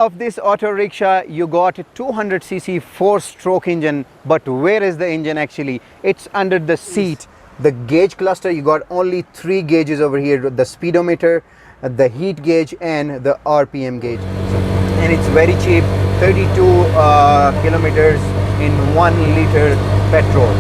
Of this auto rickshaw, you got a 200cc 4-stroke engine, but where is the engine actually? It's under the seat. The gauge cluster, you got only 3 gauges over here: the speedometer, the heat gauge, and the RPM gauge. And it's very cheap, 32 kilometers in 1 liter petrol.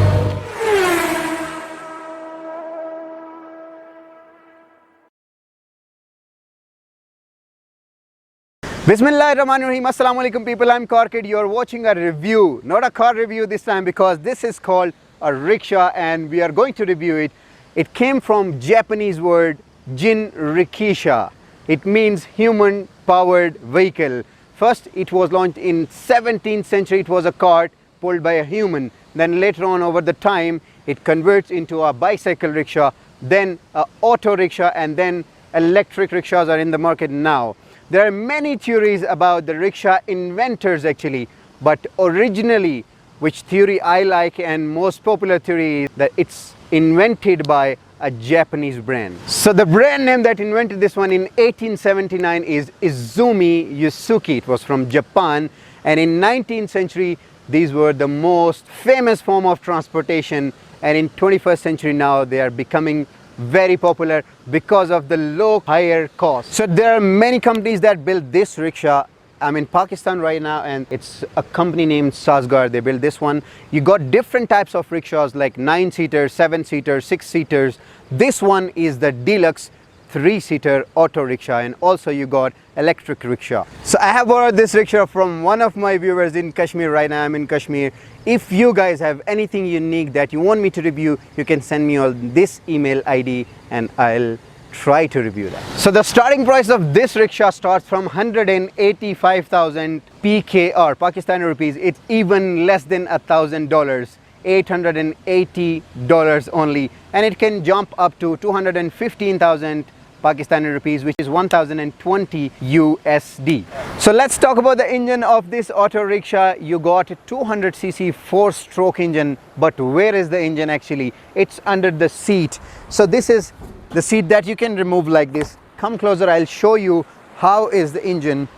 Bismillahirrahmanirrahim. Assalamu alaikum people, I'm Cockpit. You're watching a review, not a car review this time, because this is called a rickshaw and we are going to review it. It came from Japanese word Jin Rikisha. It means human powered vehicle. First it was launched in 17th century. It was a cart pulled by a human. Then later on, over the time, it converts into a bicycle rickshaw, then a auto rickshaw, and then electric rickshaws are in the market now. There are many theories about the rickshaw inventors actually, but originally, which theory I like and most popular theory is that it's invented by a Japanese brand. So the brand name that invented this one in 1879 is Izumi Yusuki. It was from Japan, and in 19th century these were the most famous form of transportation, and in 21st century now they are becoming very popular because of the low higher cost. So there are many companies that build this rickshaw. I'm in Pakistan right now and it's a company named SAZGAR. They build this one. You got different types of rickshaws like 9-seaters, 7-seaters, 6-seaters. This one is the DELUXE 3-seater auto rickshaw, and also you got electric rickshaw. So I have borrowed this rickshaw from one of my viewers in Kashmir. Right now I'm in Kashmir. If you guys have anything unique that you want me to review, you can send me on this email ID and I'll try to review that. So the starting price of this rickshaw starts from 185,000 PKR, Pakistani rupees. It's even less than $1,000. $880 only, and it can jump up to 215,000 Pakistani rupees, which is 1020 USD. So let's talk about the engine of this auto rickshaw. You got a 200cc 4-stroke engine, but where is the engine actually? It's under the seat. So this is the seat that you can remove like this. Come closer, I'll show you how is the engine.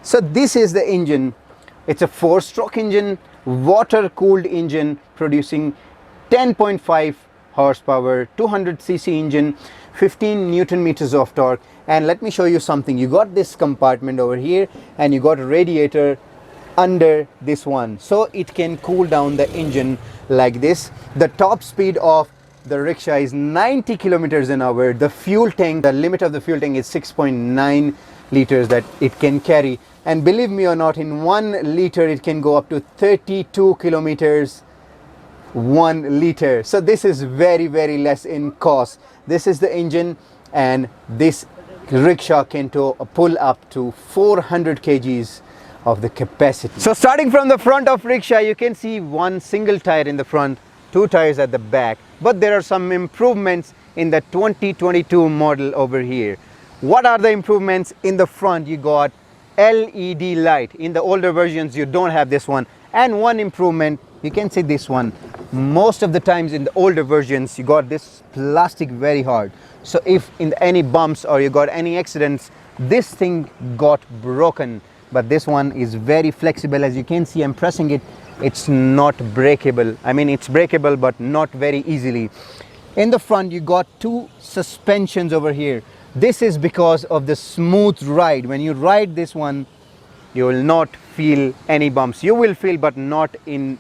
So this is the engine. It's a 4-stroke engine, water cooled engine, producing 10.5 horsepower, 200cc engine, 15 Newton meters of torque. And let me show you something. You got this compartment over here and you got a radiator under this one, so it can cool down the engine like this. The top speed of the rickshaw is 90 kilometers an hour. The fuel tank, the limit of the fuel tank is 6.9 liters that it can carry, and believe me or not, in 1 liter it can go up to 32 kilometers 1 liter. So this is very less in cost. This is the engine, and this rickshaw can pull up to 400 kgs of the capacity. So starting from the front of rickshaw, you can see one single tire in the front, 2 tires at the back, but there are some improvements in the 2022 model over here. What are the improvements? In the front you got LED light. In the older versions you don't have this one. And one improvement, you can see this one. Most of the times in the older versions you got this plastic very hard, so if in any bumps or you got any accidents, this thing got broken. But this one is very flexible. As you can see, I'm pressing it, it's not breakable. I mean, it's breakable but not very easily. In the front you got 2 suspensions over here. This is because of the smooth ride. When you ride this one, you will not feel any bumps. You will feel, but not in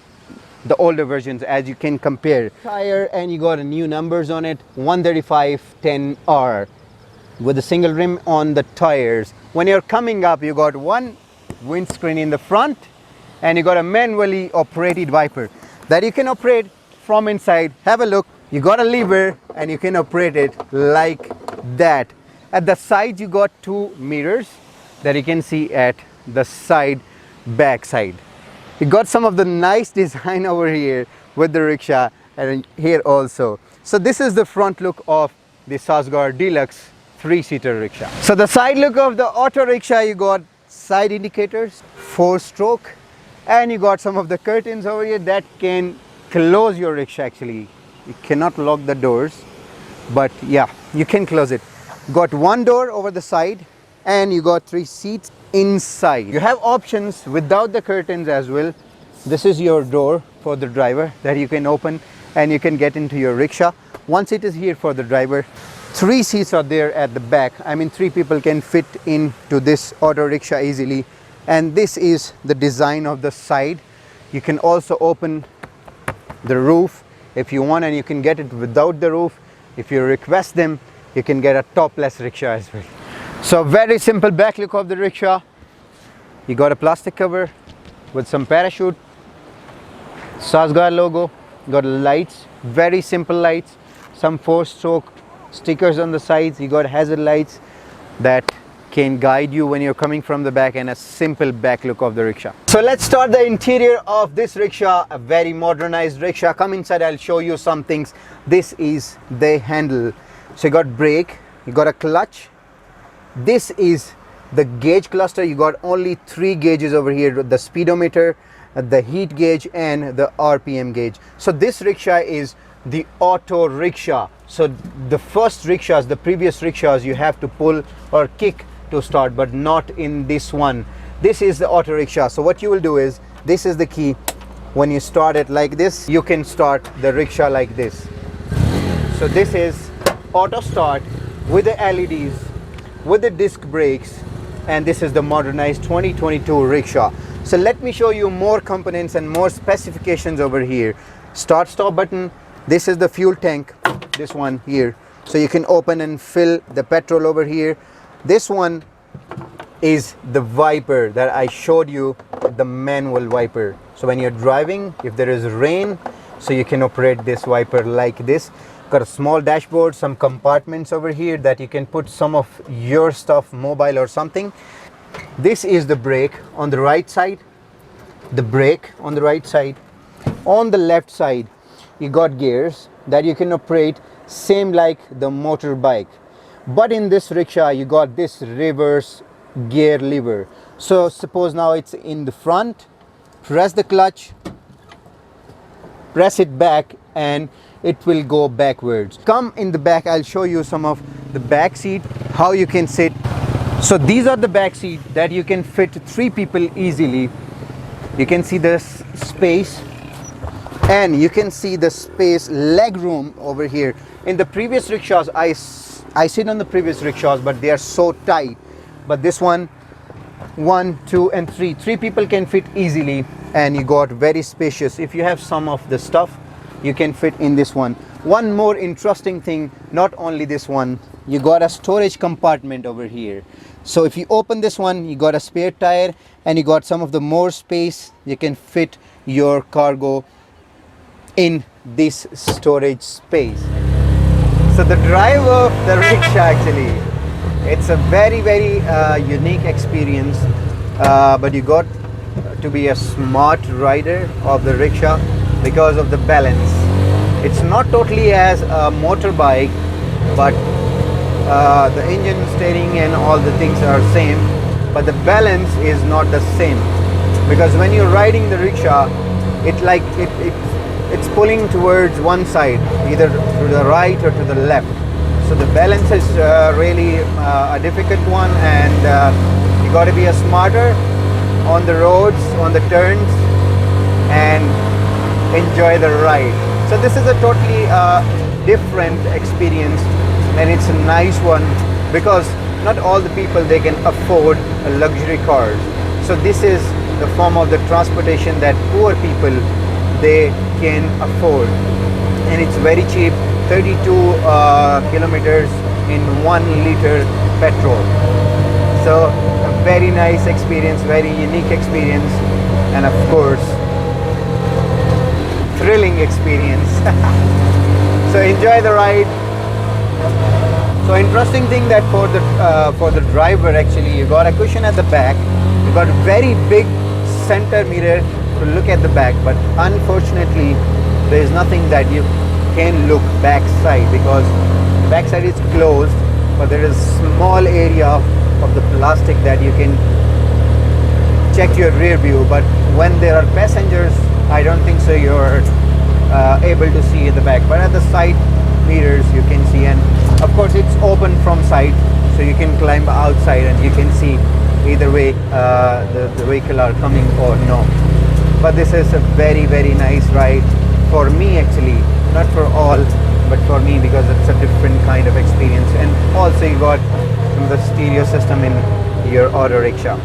the older versions, as you can compare. Tire, and you got a new numbers on it, 135/10R, with a single rim on the tires. When you're coming up, you got one windscreen in the front, and you got a manually operated wiper that you can operate from inside. Have a look. You got a lever and you can operate it like that. At the side you got 2 mirrors that you can see at the back side. You got some of the nice design over here with the rickshaw, and here also. So this is the front look of the SAZGAR DELUXE 3-seater rickshaw. So the side look of the auto rickshaw, you got side indicators, 4-stroke, and you got some of the curtains over here that can close your rickshaw actually. You cannot lock the doors, but yeah, you can close it. Got one door over the side and you got 3 seats inside. You have options without the curtains as well. This is your door for the driver that you can open and you can get into your rickshaw. One seat is here for the driver. 3 seats are there at the back. I mean, 3 people can fit into this auto rickshaw easily. And this is the design of the side. You can also open the roof if you want, and you can get it without the roof. If you request them, you can get a topless rickshaw as well. So very simple back look of the rickshaw. You got a plastic cover with some parachute, SAZGAR logo, got lights, very simple lights, some 4-stroke stickers on the sides. You got hazard lights that can guide you when you're coming from the back, and a simple back look of the rickshaw. So let's start the interior of this rickshaw, a very modernized rickshaw. Come inside, I'll show you some things. This is the handle. So you got brake, you got a clutch. This is the gauge cluster. You got only 3 gauges over here, the speedometer, the heat gauge and the RPM gauge. So this rickshaw is the auto rickshaw. So the first rickshaws, the previous rickshaws, you have to pull or kick to start, but not in this one. This is the auto rickshaw. So what you will do is, this is the key. When you start it like this, you can start the rickshaw like this. So this is auto start with the LEDs, with the disc brakes, and this is the modernized 2022 rickshaw. So let me show you more components and more specifications over here. Start stop button. This is the fuel tank, this one here. So you can open and fill the petrol over here. This one is the wiper that I showed you, the manual wiper. So when you're driving, if there is rain, so you can operate this wiper like this. Got a small dashboard, some compartments over here that you can put some of your stuff, mobile or something. This is the brake on the right side, the brake on the right side. On the left side, you got gears that you can operate same like the motorbike. But in this rickshaw, you got this reverse gear lever. So suppose now it's in the front, press the clutch, press it back, and it will go backwards. Come in the back, I'll show you some of the back seat, how you can sit. So these are the back seat that you can fit 3 people easily. You can see this space, and you can see the space, leg room over here. In the previous rickshaws, I sit on the previous rickshaws, but they are so tight. But this one, 1, 2 and 3 people can fit easily, and you got very spacious. If you have some of the stuff, you can fit in this one. One more interesting thing, not only this one, you got a storage compartment over here. So if you open this one, you got a spare tire, and you got some of the more space. You can fit your cargo in this storage space. So the drive of the rickshaw, actually, it's a very unique experience, but you got to be a smart rider of the rickshaw because of the balance. It's not totally as a motorbike, but the engine, steering and all the things are same, but the balance is not the same, because when you're riding the rickshaw, it's pulling towards one side, either to the right or to the left. So the balance is really a difficult one, and you got to be a smarter on the roads, on the turns, and enjoy the ride. So this is a totally different experience, and it's a nice one because not all the people, they can afford luxury cars. So this is the form of the transportation that poor people, they can afford, and it's very cheap, 32 kilometers in 1 liter petrol. So a very nice experience, very unique experience, and of course thrilling experience. So enjoy the ride. So interesting thing that for the driver, actually, you got a cushion at the back, you got a very big center mirror to look at the back, but unfortunately there is nothing that you can look backside because the backside is closed, but there is small area of the plastic that you can check your rear view. But when there are passengers, I don't think so you're able to see in the back, but at the side mirrors you can see, and of course it's open from side, so you can climb outside and you can see either way the vehicle are coming or no. But this is a very nice ride for me, actually, not for all, but for me, because it's a different kind of experience. And also you got the stereo system in your auto rickshaw.